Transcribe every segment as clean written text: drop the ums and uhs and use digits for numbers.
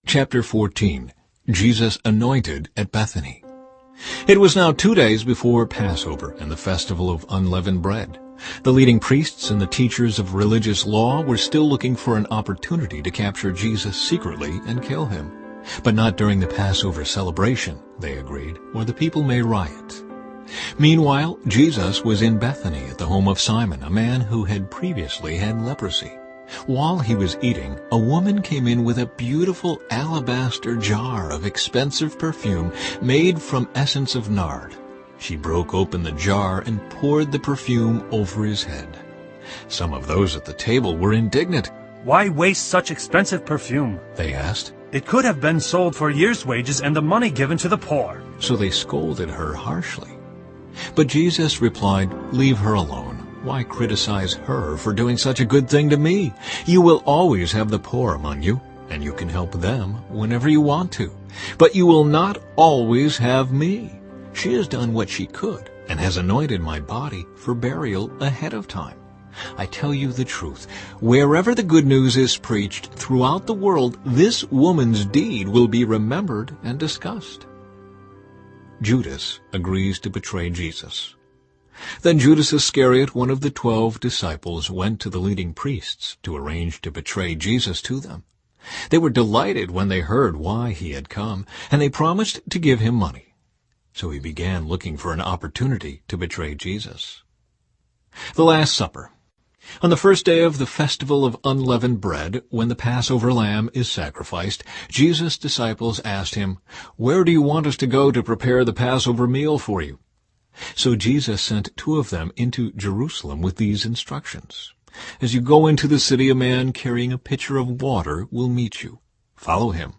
Chapter 14. Jesus Anointed at Bethany. It was now 2 days before Passover and the festival of unleavened bread. The leading priests and the teachers of religious law were still looking for an opportunity to capture Jesus secretly and kill him. But not during the Passover celebration, they agreed, or the people may riot. Meanwhile, Jesus was in Bethany at the home of Simon, a man who had previously had leprosy. While he was eating, a woman came in with a beautiful alabaster jar of expensive perfume made from essence of nard. She broke open the jar and poured the perfume over his head. Some of those at the table were indignant. "Why waste such expensive perfume?" they asked. "It could have been sold for a year's wages and the money given to the poor." So they scolded her harshly. But Jesus replied, "Leave her alone. Why criticize her for doing such a good thing to me? You will always have the poor among you, and you can help them whenever you want to. But you will not always have me. She has done what she could and has anointed my body for burial ahead of time. I tell you the truth, wherever the good news is preached throughout the world, this woman's deed will be remembered and discussed." Judas agrees to betray Jesus. Then Judas Iscariot, one of the 12 disciples, went to the leading priests to arrange to betray Jesus to them. They were delighted when they heard why he had come, and they promised to give him money. So he began looking for an opportunity to betray Jesus. The Last Supper. On the first day of the festival of unleavened bread, when the Passover lamb is sacrificed, Jesus' disciples asked him, "Where do you want us to go to prepare the Passover meal for you?" So Jesus sent 2 of them into Jerusalem with these instructions. "As you go into the city, a man carrying a pitcher of water will meet you. Follow him.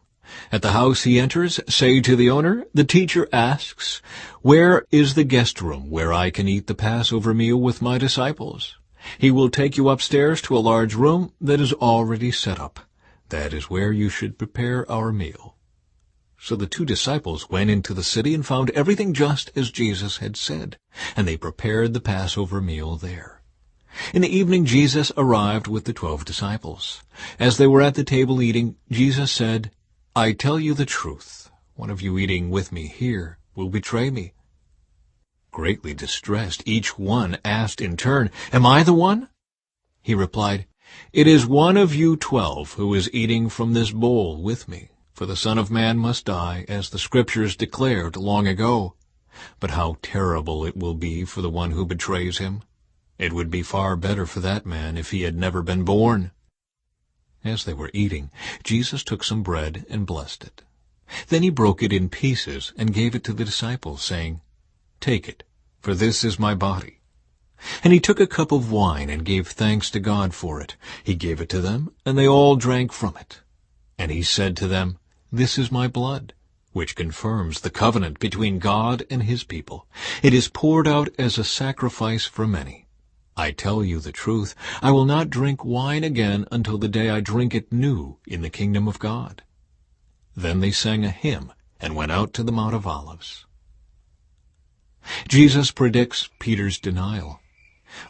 At the house he enters, say to the owner, 'The teacher asks, where is the guest room where I can eat the Passover meal with my disciples?' He will take you upstairs to a large room that is already set up. That is where you should prepare our meal." So the 2 disciples went into the city and found everything just as Jesus had said, and they prepared the Passover meal there. In the evening Jesus arrived with the 12 disciples. As they were at the table eating, Jesus said, "I tell you the truth, one of you eating with me here will betray me." Greatly distressed, each one asked in turn, "Am I the one?" He replied, "It is one of you 12 who is eating from this bowl with me. For the Son of Man must die, as the Scriptures declared long ago. But how terrible it will be for the one who betrays him. It would be far better for that man if he had never been born." As they were eating, Jesus took some bread and blessed it. Then he broke it in pieces and gave it to the disciples, saying, "Take it, for this is my body." And he took a cup of wine and gave thanks to God for it. He gave it to them, and they all drank from it. And he said to them, "This is my blood, which confirms the covenant between God and his people. It is poured out as a sacrifice for many. I tell you the truth, I will not drink wine again until the day I drink it new in the kingdom of God." Then they sang a hymn and went out to the Mount of Olives. Jesus predicts Peter's denial.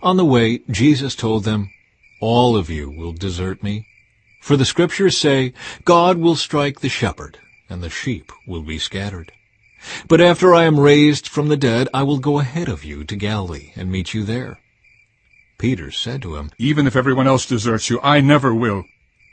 On the way, Jesus told them, "All of you will desert me. For the Scriptures say, God will strike the shepherd, and the sheep will be scattered. But after I am raised from the dead, I will go ahead of you to Galilee and meet you there." Peter said to him, "Even if everyone else deserts you, I never will."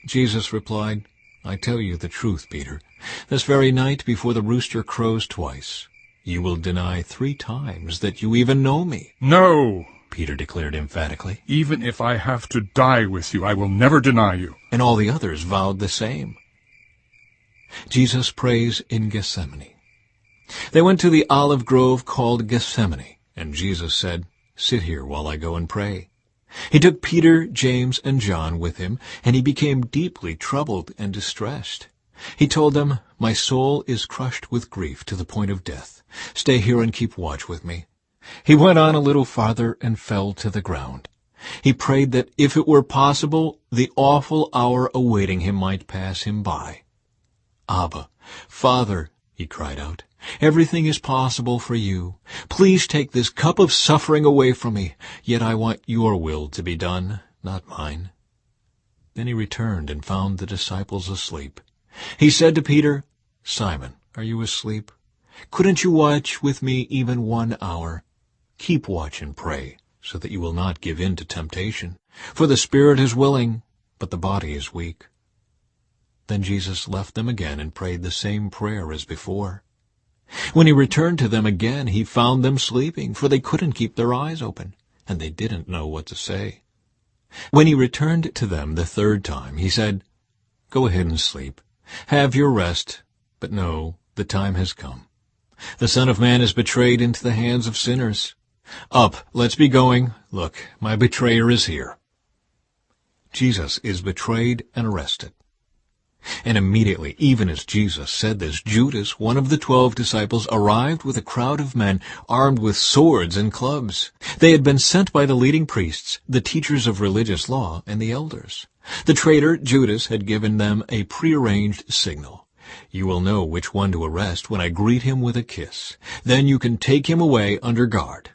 Jesus replied, "I tell you the truth, Peter. This very night before the rooster crows twice, you will deny 3 times that you even know me." "No," Peter declared emphatically. "Even if I have to die with you, I will never deny you." And all the others vowed the same. Jesus prays in Gethsemane. They went to the olive grove called Gethsemane, and Jesus said, "Sit here while I go and pray." He took Peter, James, and John with him, and he became deeply troubled and distressed. He told them, "My soul is crushed with grief to the point of death. Stay here and keep watch with me." He went on a little farther and fell to the ground. He prayed that, if it were possible, the awful hour awaiting him might pass him by. "Abba, Father," he cried out, "everything is possible for you. Please take this cup of suffering away from me, yet I want your will to be done, not mine." Then he returned and found the disciples asleep. He said to Peter, "Simon, are you asleep? Couldn't you watch with me even 1 hour? Keep watch and pray, so that you will not give in to temptation. For the spirit is willing, but the body is weak." Then Jesus left them again and prayed the same prayer as before. When he returned to them again, he found them sleeping, for they couldn't keep their eyes open, and they didn't know what to say. When he returned to them the third time, he said, "Go ahead and sleep. Have your rest, but no, the time has come. The Son of Man is betrayed into the hands of sinners. Up, let's be going. Look, my betrayer is here." Jesus is betrayed and arrested. And immediately, even as Jesus said this, Judas, one of the 12 disciples, arrived with a crowd of men armed with swords and clubs. They had been sent by the leading priests, the teachers of religious law, and the elders. The traitor, Judas, had given them a prearranged signal. "You will know which one to arrest when I greet him with a kiss. Then you can take him away under guard."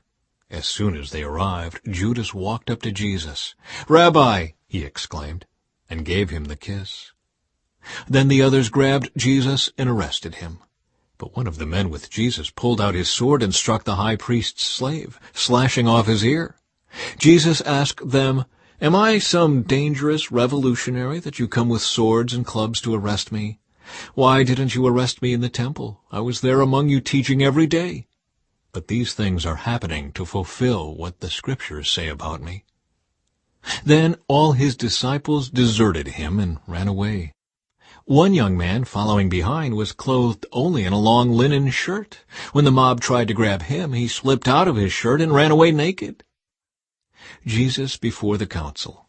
As soon as they arrived, Judas walked up to Jesus. "Rabbi," he exclaimed, and gave him the kiss. Then the others grabbed Jesus and arrested him. But one of the men with Jesus pulled out his sword and struck the high priest's slave, slashing off his ear. Jesus asked them, "Am I some dangerous revolutionary that you come with swords and clubs to arrest me? Why didn't you arrest me in the temple? I was there among you teaching every day. But these things are happening to fulfill what the Scriptures say about me." Then all his disciples deserted him and ran away. One young man following behind was clothed only in a long linen shirt. When the mob tried to grab him, he slipped out of his shirt and ran away naked. Jesus before the council.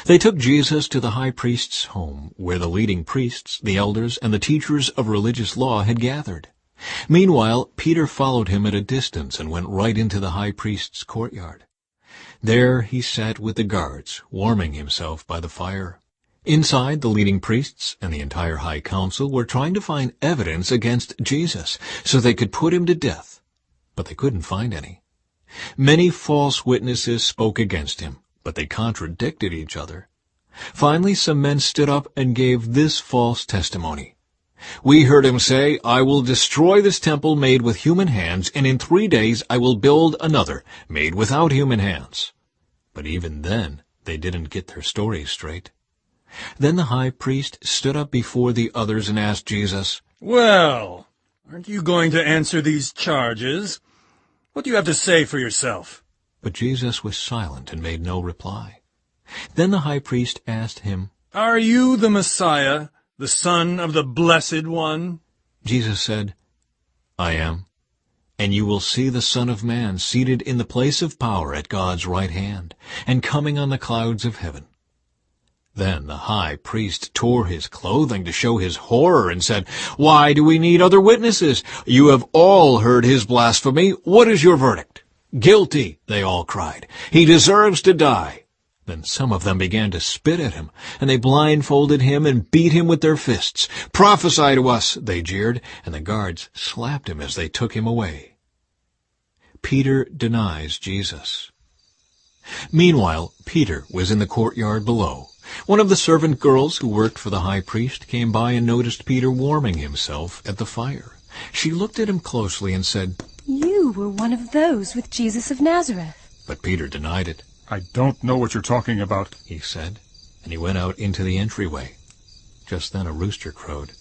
They took Jesus to the high priest's home, where the leading priests, the elders, and the teachers of religious law had gathered. Meanwhile, Peter followed him at a distance and went right into the high priest's courtyard. There he sat with the guards, warming himself by the fire. Inside, the leading priests and the entire high council were trying to find evidence against Jesus so they could put him to death, but they couldn't find any. Many false witnesses spoke against him, but they contradicted each other. Finally, some men stood up and gave this false testimony. "We heard him say, 'I will destroy this temple made with human hands, and in 3 days I will build another made without human hands.' But even then, they didn't get their story straight. Then the high priest stood up before the others and asked Jesus, "Well, aren't you going to answer these charges? What do you have to say for yourself?" But Jesus was silent and made no reply. Then the high priest asked him, "Are you the Messiah, the Son of the Blessed One?" Jesus said, "I am. And you will see the Son of Man seated in the place of power at God's right hand, and coming on the clouds of heaven." Then the high priest tore his clothing to show his horror and said, "Why do we need other witnesses? You have all heard his blasphemy. What is your verdict?" "Guilty," they all cried. "He deserves to die." Then some of them began to spit at him, and they blindfolded him and beat him with their fists. "Prophesy to us," they jeered, and the guards slapped him as they took him away. Peter denies Jesus. Meanwhile, Peter was in the courtyard below. One of the servant girls who worked for the high priest came by and noticed Peter warming himself at the fire. She looked at him closely and said, "You were one of those with Jesus of Nazareth." But Peter denied it. I don't know what you're talking about. He said, and he went out into the entryway. Just then a rooster crowed.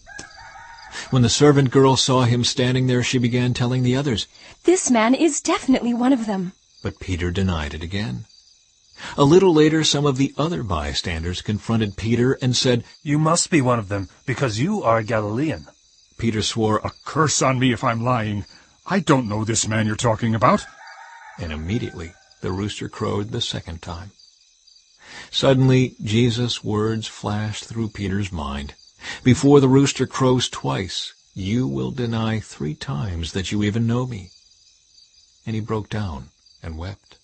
When the servant girl saw him standing there, she began telling the others, "This man is definitely one of them." But Peter denied it again. A little later, some of the other bystanders confronted Peter and said, You must be one of them, because you are a Galilean. Peter swore, A curse on me if I'm lying. I don't know this man you're talking about. and immediately the rooster crowed the second time. Suddenly, Jesus' words flashed through Peter's mind. "Before the rooster crows twice, you will deny 3 times that you even know me." And he broke down and wept.